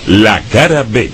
La cara B.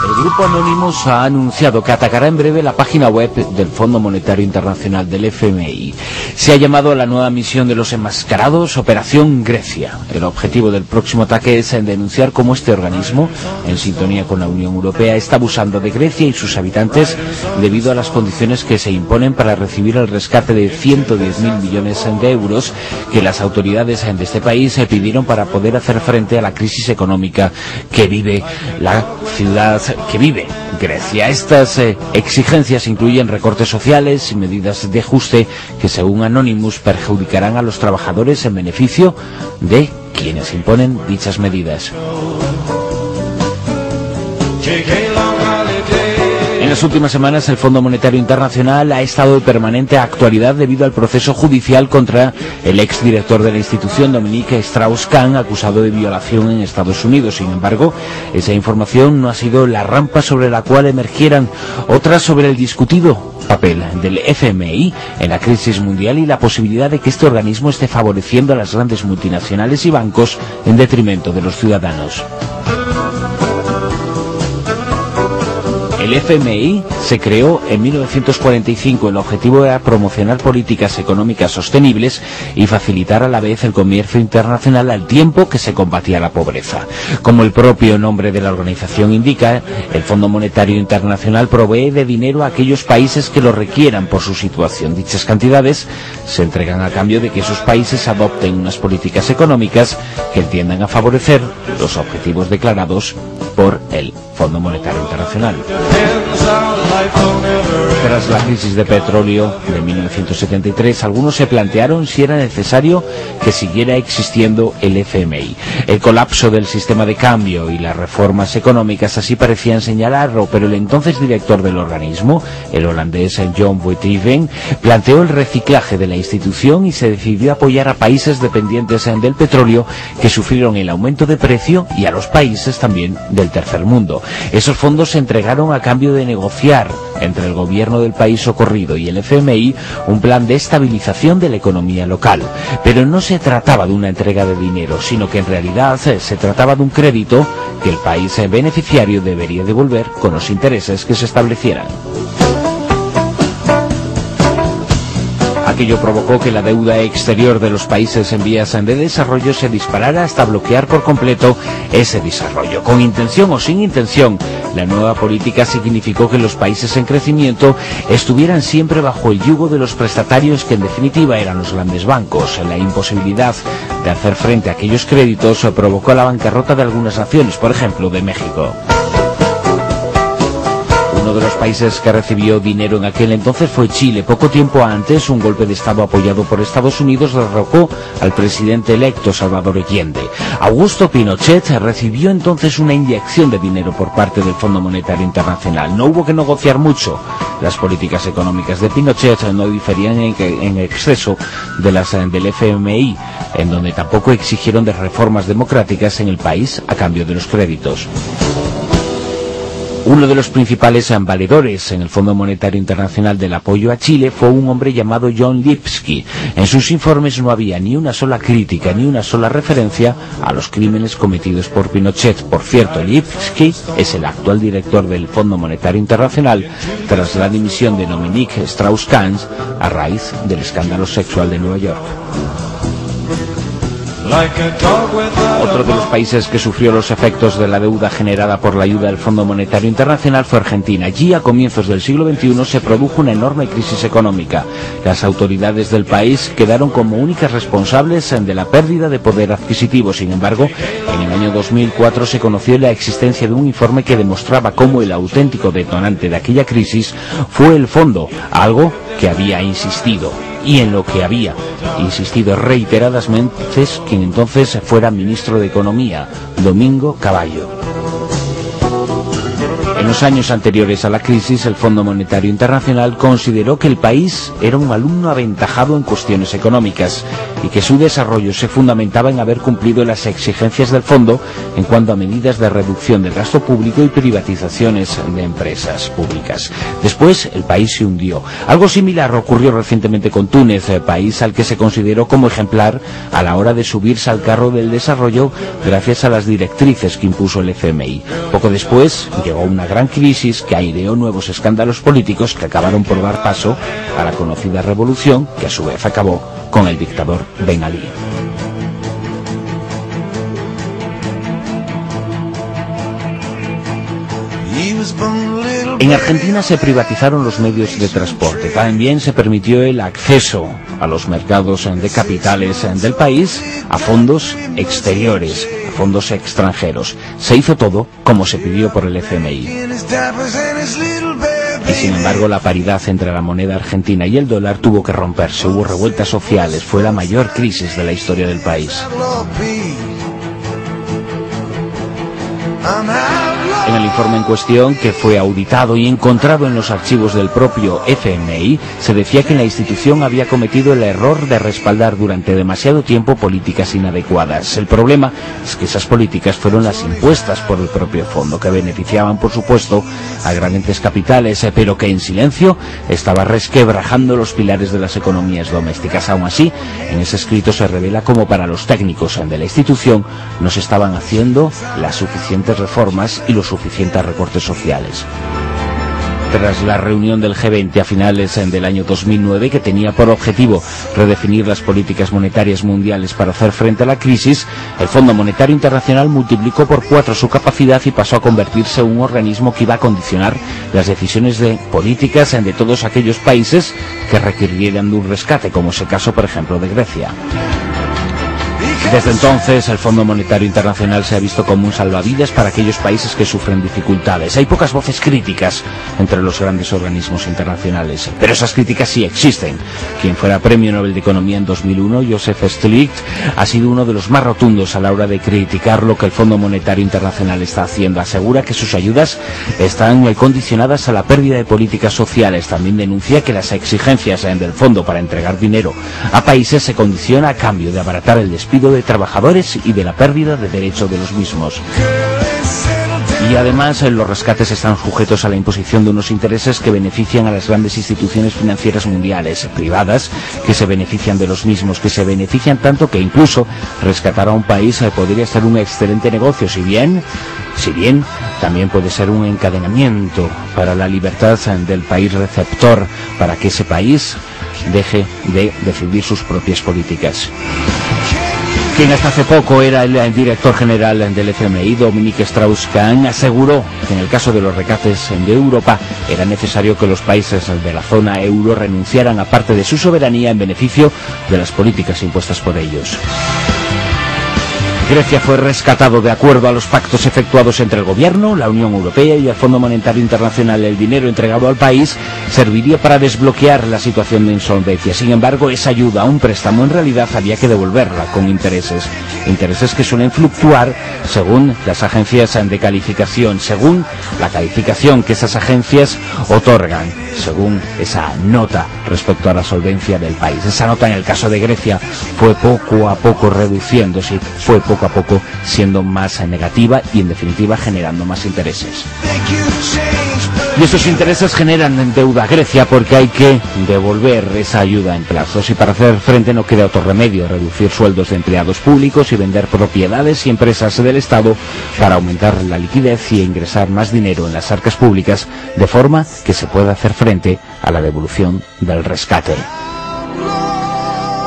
El Grupo Anonymous ha anunciado que atacará en breve la página web del Fondo Monetario Internacional, del FMI. Se ha llamado a la nueva misión de los enmascarados Operación Grecia. El objetivo del próximo ataque es denunciar cómo este organismo, en sintonía con la Unión Europea, está abusando de Grecia y sus habitantes debido a las condiciones que se imponen para recibir el rescate de 110.000 millones de euros que las autoridades de este país pidieron para poder hacer frente a la crisis económica que vive la ciudad que vive Grecia. Estas exigencias incluyen recortes sociales y medidas de ajuste que, según Anonymous, perjudicarán a los trabajadores en beneficio de quienes imponen dichas medidas. En las últimas semanas, el Fondo Monetario Internacional ha estado de permanente actualidad debido al proceso judicial contra el exdirector de la institución, Dominique Strauss-Kahn, acusado de violación en Estados Unidos. Sin embargo, esa información no ha sido la rampa sobre la cual emergieran otras sobre el discutido papel del FMI en la crisis mundial y la posibilidad de que este organismo esté favoreciendo a las grandes multinacionales y bancos en detrimento de los ciudadanos. El FMI se creó en 1945. El objetivo era promocionar políticas económicas sostenibles y facilitar a la vez el comercio internacional al tiempo que se combatía la pobreza. Como el propio nombre de la organización indica, el Fondo Monetario Internacional provee de dinero a aquellos países que lo requieran por su situación. Dichas cantidades se entregan a cambio de que esos países adopten unas políticas económicas que tiendan a favorecer los objetivos declarados por el Fondo Monetario Internacional. Tras la crisis de petróleo de 1973, algunos se plantearon si era necesario que siguiera existiendo el FMI. El colapso del sistema de cambio y las reformas económicas así parecían señalarlo, pero el entonces director del organismo, el holandés John Witteveen, planteó el reciclaje de la institución y se decidió apoyar a países dependientes del petróleo que sufrieron el aumento de precio y a los países también del tercer mundo. Esos fondos se entregaron a cambio de negociar entre el gobierno del país socorrido y el FMI un plan de estabilización de la economía local. Pero no se trataba de una entrega de dinero, sino que en realidad se trataba de un crédito que el país beneficiario debería devolver con los intereses que se establecieran. Aquello provocó que la deuda exterior de los países en vías de desarrollo se disparara hasta bloquear por completo ese desarrollo. Con intención o sin intención, la nueva política significó que los países en crecimiento estuvieran siempre bajo el yugo de los prestatarios, que en definitiva eran los grandes bancos. La imposibilidad de hacer frente a aquellos créditos provocó la bancarrota de algunas naciones, por ejemplo, de México. Uno de los países que recibió dinero en aquel entonces fue Chile. Poco tiempo antes, un golpe de Estado apoyado por Estados Unidos derrocó al presidente electo Salvador Allende. Augusto Pinochet recibió entonces una inyección de dinero por parte del Fondo Monetario Internacional. No hubo que negociar mucho. Las políticas económicas de Pinochet no diferían en exceso de las del FMI, en donde tampoco exigieron de reformas democráticas en el país a cambio de los créditos. Uno de los principales valedores en el Fondo Monetario Internacional del apoyo a Chile fue un hombre llamado John Lipsky. En sus informes no había ni una sola crítica ni una sola referencia a los crímenes cometidos por Pinochet. Por cierto, Lipsky es el actual director del Fondo Monetario Internacional tras la dimisión de Dominique Strauss-Kahn a raíz del escándalo sexual de Nueva York. Otro de los países que sufrió los efectos de la deuda generada por la ayuda del Fondo Monetario Internacional fue Argentina. Allí, a comienzos del siglo XXI, se produjo una enorme crisis económica. Las autoridades del país quedaron como únicas responsables de la pérdida de poder adquisitivo. Sin embargo, en el año 2004 se conoció la existencia de un informe que demostraba cómo el auténtico detonante de aquella crisis fue el fondo, algo que había insistido y en lo que había insistido reiteradamente quien entonces fuera ministro de Economía, Domingo Cavallo. En los años anteriores a la crisis, el Fondo Monetario Internacional consideró que el país era un alumno aventajado en cuestiones económicas y que su desarrollo se fundamentaba en haber cumplido las exigencias del fondo en cuanto a medidas de reducción del gasto público y privatizaciones de empresas públicas. Después, el país se hundió. Algo similar ocurrió recientemente con Túnez, país al que se consideró como ejemplar a la hora de subirse al carro del desarrollo gracias a las directrices que impuso el FMI. Poco después, llegó una gran crisis que aireó nuevos escándalos políticos que acabaron por dar paso a la conocida revolución, que a su vez acabó con el dictador Ben Ali. En Argentina se privatizaron los medios de transporte. También se permitió el acceso a los mercados de capitales del país a fondos exteriores, a fondos extranjeros. Se hizo todo como se pidió por el FMI. Y sin embargo, la paridad entre la moneda argentina y el dólar tuvo que romperse. Hubo revueltas sociales. Fue la mayor crisis de la historia del país. En el informe en cuestión, que fue auditado y encontrado en los archivos del propio FMI, se decía que la institución había cometido el error de respaldar durante demasiado tiempo políticas inadecuadas. El problema es que esas políticas fueron las impuestas por el propio fondo, que beneficiaban, por supuesto, a grandes capitales, pero que en silencio estaba resquebrajando los pilares de las economías domésticas. Aún así, en ese escrito se revela cómo para los técnicos de la institución no se estaban haciendo las suficientes reformas y los suficientes recortes sociales. Tras la reunión del G20 a finales del año 2009, que tenía por objetivo redefinir las políticas monetarias mundiales para hacer frente a la crisis, el Fondo Monetario Internacional multiplicó por 4 su capacidad y pasó a convertirse en un organismo que iba a condicionar las decisiones de políticas de todos aquellos países que requirieran de un rescate, como es el caso, por ejemplo, de Grecia. Desde entonces, el Fondo Monetario Internacional se ha visto como un salvavidas para aquellos países que sufren dificultades. Hay pocas voces críticas entre los grandes organismos internacionales, pero esas críticas sí existen. Quien fuera Premio Nobel de Economía en 2001, Joseph Stiglitz, ha sido uno de los más rotundos a la hora de criticar lo que el Fondo Monetario Internacional está haciendo. Asegura que sus ayudas están condicionadas a la pérdida de políticas sociales. También denuncia que las exigencias del fondo para entregar dinero a países se condiciona a cambio de abaratar el despido de trabajadores y de la pérdida de derechos de los mismos. Y además los rescates están sujetos a la imposición de unos intereses que benefician a las grandes instituciones financieras mundiales, privadas, que se benefician de los mismos, que se benefician tanto que incluso rescatar a un país podría ser un excelente negocio, si bien también puede ser un encadenamiento para la libertad del país receptor, para que ese país deje de decidir sus propias políticas. Quien hasta hace poco era el director general del FMI, Dominique Strauss-Kahn, aseguró que en el caso de los rescates de Europa era necesario que los países de la zona euro renunciaran a parte de su soberanía en beneficio de las políticas impuestas por ellos. Grecia fue rescatado de acuerdo a los pactos efectuados entre el gobierno, la Unión Europea y el Fondo Monetario Internacional. El dinero entregado al país serviría para desbloquear la situación de insolvencia. Sin embargo, esa ayuda, un préstamo, en realidad había que devolverla con intereses que suelen fluctuar según las agencias de calificación, según la calificación que esas agencias otorgan, según esa nota respecto a la solvencia del país. Esa nota, en el caso de Grecia, fue poco a poco reduciéndose, fue poco a poco siendo más negativa y, en definitiva, generando más intereses. Y esos intereses generan deuda a Grecia porque hay que devolver esa ayuda en plazos, y para hacer frente no queda otro remedio: reducir sueldos de empleados públicos y vender propiedades y empresas del Estado para aumentar la liquidez y ingresar más dinero en las arcas públicas, de forma que se pueda hacer frente a la devolución del rescate.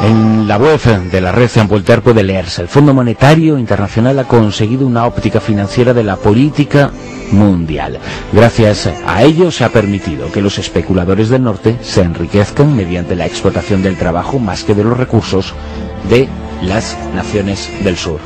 En la web de la red Voltaire puede leerse: el Fondo Monetario Internacional ha conseguido una óptica financiera de la política mundial. Gracias a ello se ha permitido que los especuladores del norte se enriquezcan mediante la explotación del trabajo más que de los recursos de las naciones del sur.